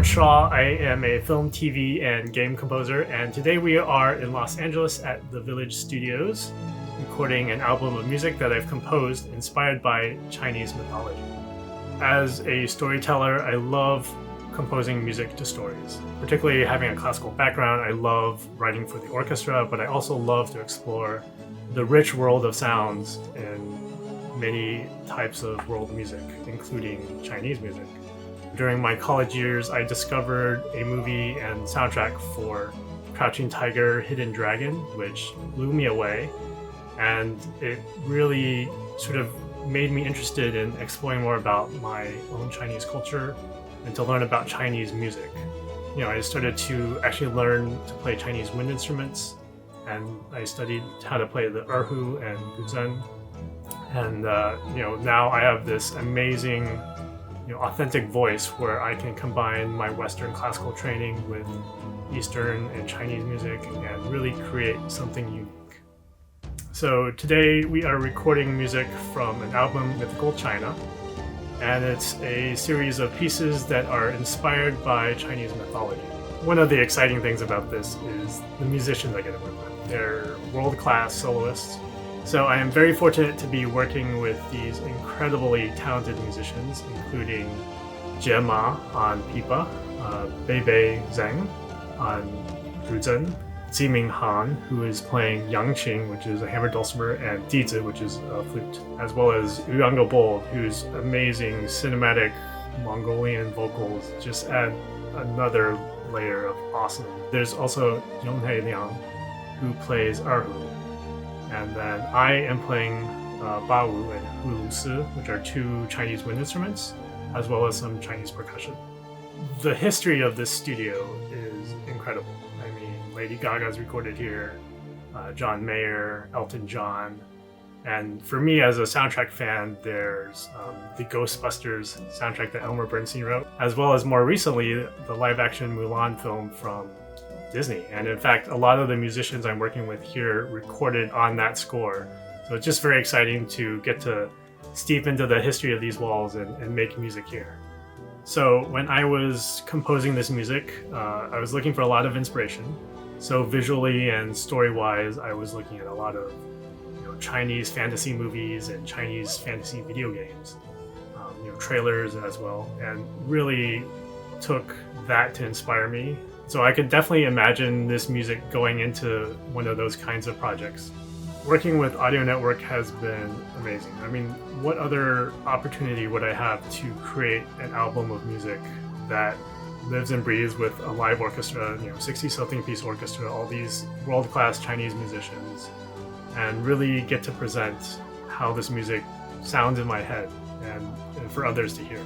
Shaw. I am a film, TV, and game composer, and today we are in Los Angeles at the Village Studios, recording an album of music that I've composed inspired by Chinese mythology. As a storyteller, I love composing music to stories. Particularly having a classical background, I love writing for the orchestra, but I also love to explore the rich world of sounds in many types of world music, including Chinese music. During my college years, I discovered a movie and soundtrack for Crouching Tiger, Hidden Dragon, which blew me away, and it really sort of made me interested in exploring more about my own Chinese culture and to learn about Chinese music. I started to actually learn to play Chinese wind instruments, and I studied how to play the Erhu and Guzheng. And now I have this amazing, authentic voice where I can combine my Western classical training with Eastern and Chinese music and really create something unique. So today we are recording music from an album, Mythical China, and it's a series of pieces that are inspired by Chinese mythology. One of the exciting things about this is the musicians I get to work with. They're world-class soloists. So I am very fortunate to be working with these incredibly talented musicians, including Jie Ma on Pipa, Bei Bei on Guzheng, Zhiming Han, who is playing Yangqin, which is a hammered dulcimer, and Dizi, which is a flute, as well as Úyanga Bold, whose amazing cinematic Mongolian vocals just add another layer of awesome. There's also Yun He Liang, who plays Erhu. And then I am playing Bawu and Hulusi, which are two Chinese wind instruments, as well as some Chinese percussion. The history of this studio is incredible. I mean, Lady Gaga's recorded here, John Mayer, Elton John, and for me as a soundtrack fan, there's the Ghostbusters soundtrack that Elmer Bernstein wrote, as well as more recently, the live-action Mulan film from Disney. And in fact, a lot of the musicians I'm working with here recorded on that score. So it's just very exciting to get to steep into the history of these walls and make music here. So when I was composing this music, I was looking for a lot of inspiration. So visually and story-wise, I was looking at a lot of Chinese fantasy movies and Chinese fantasy video games, trailers as well, and really took that to inspire me. So I could definitely imagine this music going into one of those kinds of projects. Working with Audio Network has been amazing. I mean, what other opportunity would I have to create an album of music that lives and breathes with a live orchestra, 60-something piece orchestra, all these world-class Chinese musicians, and really get to present how this music sounds in my head and for others to hear.